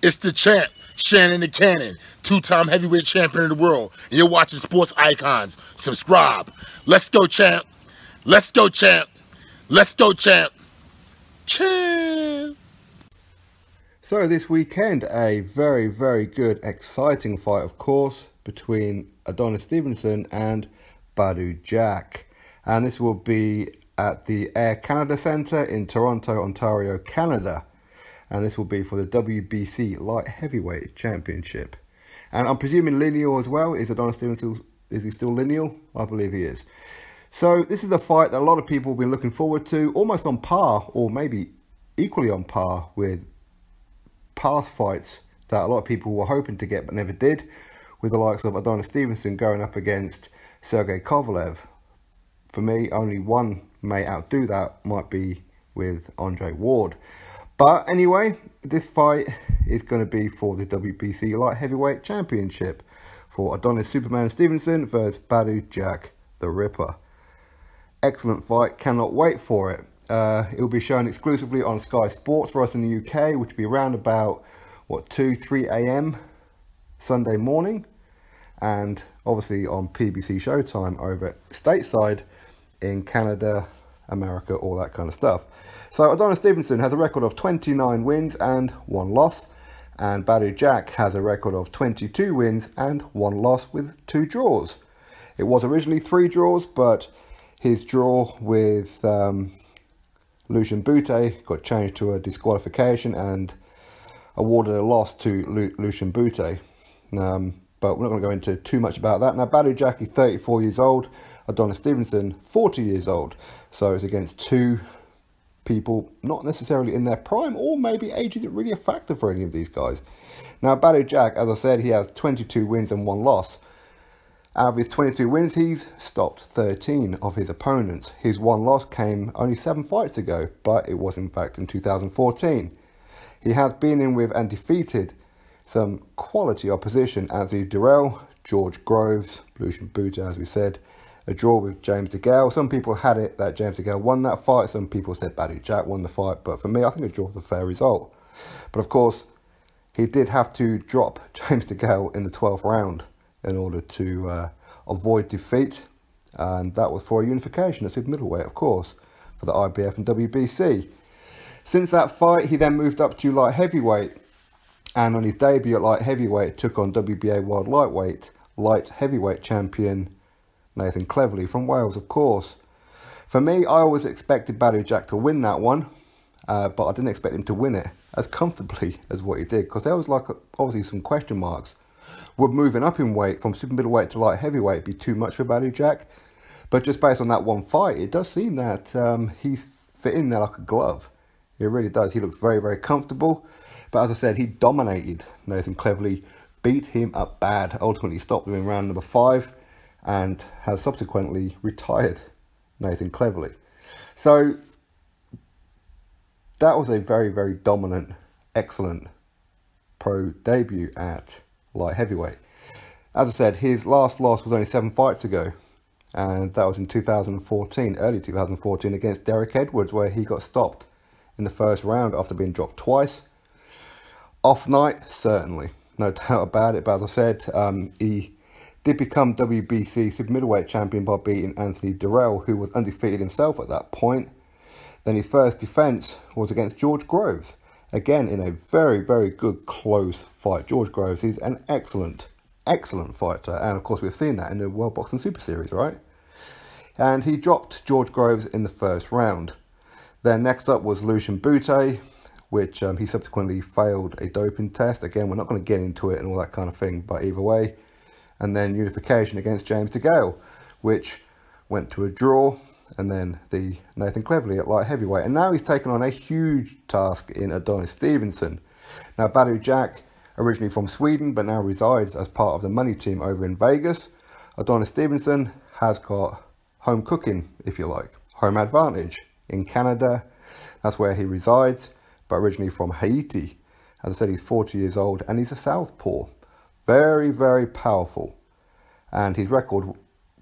It's the champ, Shannon the Cannon, two-time heavyweight champion of the world. And you're watching Sports Icons. Subscribe. Let's go, champ. Let's go, champ. Let's go, champ. Champ. So this weekend, a very, very good, exciting fight, of course, between Adonis Stevenson and BADOU Jack. And this will be at the Air Canada Centre in Toronto, Ontario, Canada. And this will be for the WBC Light Heavyweight Championship. And I'm presuming lineal as well. Is Adonis Stevenson, is he still lineal? I believe he is. So this is a fight that a lot of people have been looking forward to, almost on par, or maybe equally on par with past fights that a lot of people were hoping to get but never did, with the likes of Adonis Stevenson going up against Sergey Kovalev. For me, only one may outdo that, might be with Andre Ward. But anyway, this fight is going to be for the WBC Light Heavyweight Championship for Adonis Superman Stevenson versus BADOU Jack the Ripper. Excellent fight, cannot wait for it. It will be shown exclusively on Sky Sports for us in the UK, which will be around about, what, 2-3 AM Sunday morning. And obviously on PBC Showtime over stateside in Canada, America, all that kind of stuff. So Adonis Stevenson has a record of 29 wins and 1 loss. And BADOU Jack has a record of 22 wins and 1 loss with 2 draws. It was originally 3 draws, but his draw with Duchenne Muscle got changed to a disqualification and awarded a loss to Duchenne Muscle. But we're not going to go into too much about that. Now, BADOU Jack is 34 years old. Adonis Stevenson, 40 years old. So it's against 2 people not necessarily in their prime, or maybe age isn't really a factor for any of these guys. Now, BADOU Jack, as I said, he has 22 wins and 1 loss. Out of his 22 wins, he's stopped 13 of his opponents. His 1 loss came only 7 fights ago, but it was in fact in 2014. He has been in with and defeated some quality opposition: Anthony Durrell, George Groves, Duchenne Muscle, as we said, a draw with James DeGale. Some people had it that James DeGale won that fight. Some people said BADOU Jack won the fight. But for me, I think a draw was a fair result. But of course, he did have to drop James DeGale in the 12th round in order to avoid defeat. And that was for a unification at super middleweight, of course, for the IBF and WBC. Since that fight, he then moved up to light heavyweight. And on his debut at light heavyweight, took on WBA World Light Heavyweight Champion Nathan Cleverly from Wales, of course. For me, I always expected BADOU Jack to win that one, but I didn't expect him to win it as comfortably as what he did, because there was obviously some question marks. Would moving up in weight from super middleweight to light heavyweight be too much for BADOU Jack? But just based on that one fight, it does seem that he fit in there like a glove. It really does. He looked very, very comfortable. But as I said, he dominated Nathan Cleverly, beat him up bad, ultimately stopped him in round number 5, and has subsequently retired Nathan Cleverly. So that was a very, very dominant, excellent pro debut at light heavyweight. As I said, his last loss was only 7 fights ago, and that was in 2014, early 2014, against Derek Edwards, where he got stopped in the first round after being dropped twice. Off night, certainly, no doubt about it. But as I said, he did become WBC super middleweight champion by beating Anthony Durrell, who was undefeated himself at that point. Then his first defence was against George Groves, again in a very, very good close fight. George Groves is an excellent, excellent fighter, and of course we've seen that in the World Boxing Super Series, right? And he dropped George Groves in the first round. Then next up was Duchenne Muscle, which he subsequently failed a doping test. Again, we're not going to get into it and all that kind of thing, but either way. And then unification against James DeGale, which went to a draw, and then the Nathan Cleverly at light heavyweight. And now he's taken on a huge task in Adonis Stevenson. Now, BADOU Jack, originally from Sweden, but now resides as part of the money team over in Vegas. Adonis Stevenson has got home cooking, if you like, home advantage in Canada. That's where he resides, but originally from Haiti. As I said, he's 40 years old and he's a southpaw. Very, very powerful. And his record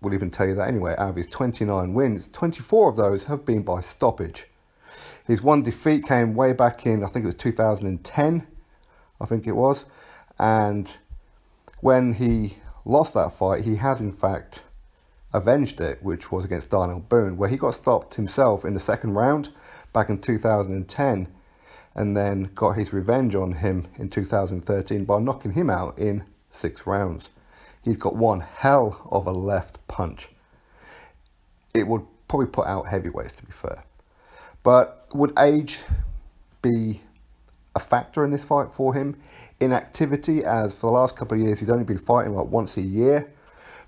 will even tell you that anyway. Out of his 29 wins, 24 of those have been by stoppage. His one defeat came way back in, I think it was 2010, I think it was. And when he lost that fight, he has in fact avenged it, which was against Daniel Boone, where he got stopped himself in the second round back in 2010, and then got his revenge on him in 2013 by knocking him out in 6 rounds. He's got one hell of a left punch. It would probably put out heavyweights, to be fair. But would age be a factor in this fight for him? Inactivity, as for the last couple of years he's only been fighting like once a year,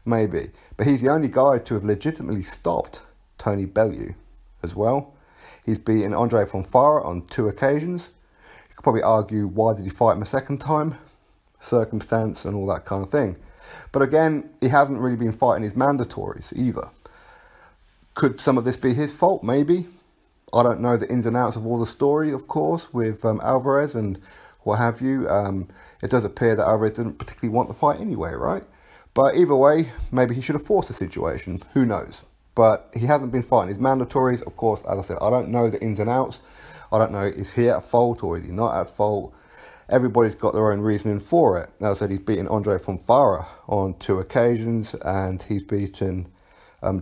maybe. But he's the only guy to have legitimately stopped Tony Bellew as well. He's beaten Andre Fonfara on 2 occasions. You could probably argue, why did he fight him a second time? Circumstance and all that kind of thing. But again, he hasn't really been fighting his mandatories either. Could some of this be his fault? Maybe. I don't know the ins and outs of all the story, of course, with Alvarez and what have you. It does appear that Alvarez didn't particularly want the fight anyway, right? But either way, maybe he should have forced the situation. Who knows? But he hasn't been fighting his mandatories. Of course, as I said, I don't know the ins and outs. I don't know, is he at fault or is he not at fault? Everybody's got their own reasoning for it. As I said, he's beaten Andre Fonfara on 2 occasions, and he's beaten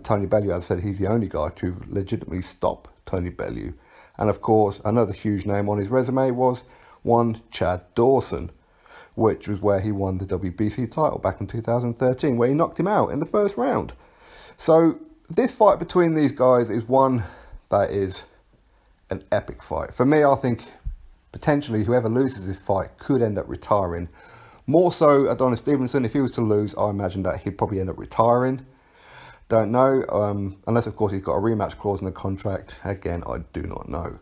Tony Bellew. As I said, he's the only guy to legitimately stop Tony Bellew. And of course, another huge name on his resume was one Chad Dawson, which was where he won the WBC title back in 2013, where he knocked him out in the first round. So this fight between these guys is one that is an epic fight. For me, I think potentially whoever loses this fight could end up retiring. More so Adonis Stevenson. If he was to lose, I imagine that he'd probably end up retiring. Don't know, unless of course he's got a rematch clause in the contract. Again, I do not know.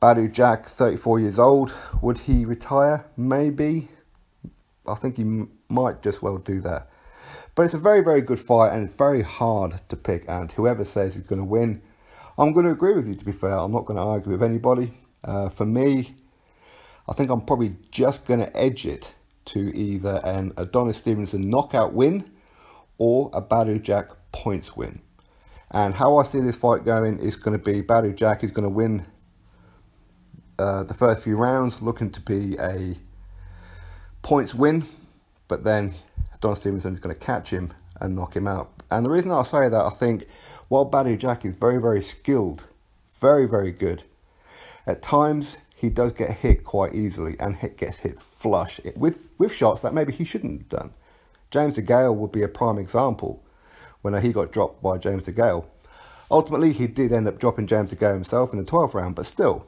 BADOU Jack, 34 years old. Would he retire? Maybe. I think he might just well do that. But it's a very, very good fight, and it's very hard to pick. And whoever says he's going to win, I'm going to agree with you, to be fair. I'm not going to argue with anybody. For me, I think I'm probably just going to edge it to either an Adonis Stevenson knockout win or a BADOU Jack points win. And how I see this fight going is going to be BADOU Jack is going to win the first few rounds, looking to be a points win, but then Adonis Stevenson is going to catch him and knock him out. And the reason I say that, I think, while BADOU Jack is very, very skilled, very, very good, at times he does get hit quite easily and gets hit flush with shots that maybe he shouldn't have done. James DeGale would be a prime example when he got dropped by James DeGale. Ultimately, he did end up dropping James DeGale himself in the 12th round, but still,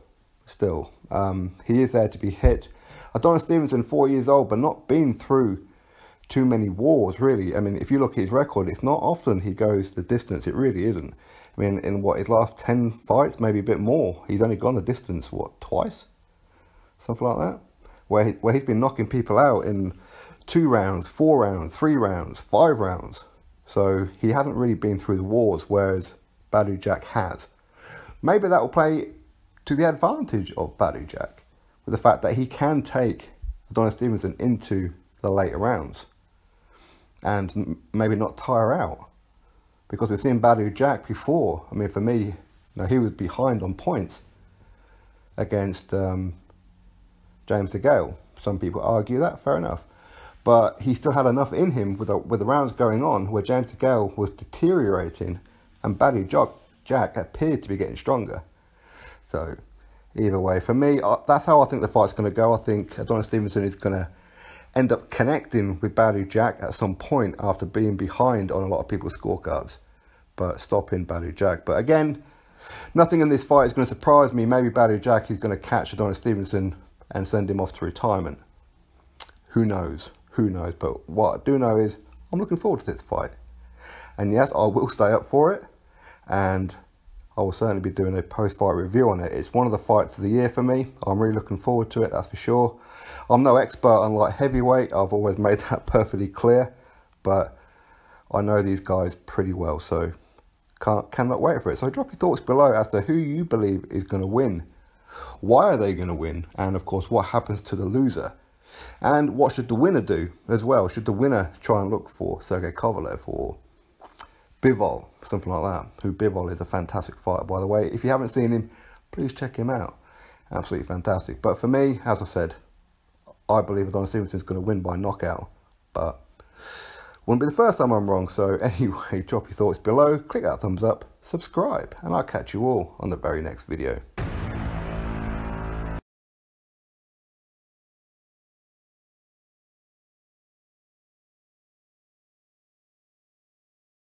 he is there to be hit. Adonis Stevenson, 4 years old, but not been through too many wars, really. I mean, if you look at his record, it's not often he goes the distance. It really isn't. I mean, in his last 10 fights, maybe a bit more, he's only gone the distance, twice? Something like that? Where he's been knocking people out in 2 rounds, 4 rounds, 3 rounds, 5 rounds. So he hasn't really been through the wars, whereas BADOU Jack has. Maybe that will play to the advantage of BADOU Jack, with the fact that he can take Adonis Stevenson into the later rounds and maybe not tire out. Because we've seen BADOU Jack before. I mean, for me, he was behind on points against James DeGale. Some people argue that, fair enough. But he still had enough in him with the rounds going on where James DeGale was deteriorating and BADOU Jack appeared to be getting stronger. So, either way, for me, that's how I think the fight's going to go. I think Adonis Stevenson is going to end up connecting with BADOU Jack at some point after being behind on a lot of people's scorecards, but stopping BADOU Jack. But again, nothing in this fight is going to surprise me. Maybe BADOU Jack is going to catch Adonis Stevenson and send him off to retirement. Who knows? Who knows? But what I do know is I'm looking forward to this fight. And yes, I will stay up for it. And I will certainly be doing a post-fight review on it. It's one of the fights of the year for me. I'm really looking forward to it, that's for sure. I'm no expert on light heavyweight. I've always made that perfectly clear. But I know these guys pretty well, so cannot wait for it. So drop your thoughts below as to who you believe is going to win. Why are they going to win? And of course, what happens to the loser? And what should the winner do as well? Should the winner try and look for Sergey Kovalev or Bivol, something like that? Who Bivol is a fantastic fighter, by the way. If you haven't seen him, please check him out. Absolutely fantastic. But for me, as I said, I believe Adonis Stevenson is going to win by knockout, but wouldn't be the first time I'm wrong. So anyway, drop your thoughts below, click that thumbs up, subscribe, and I'll catch you all on the very next video.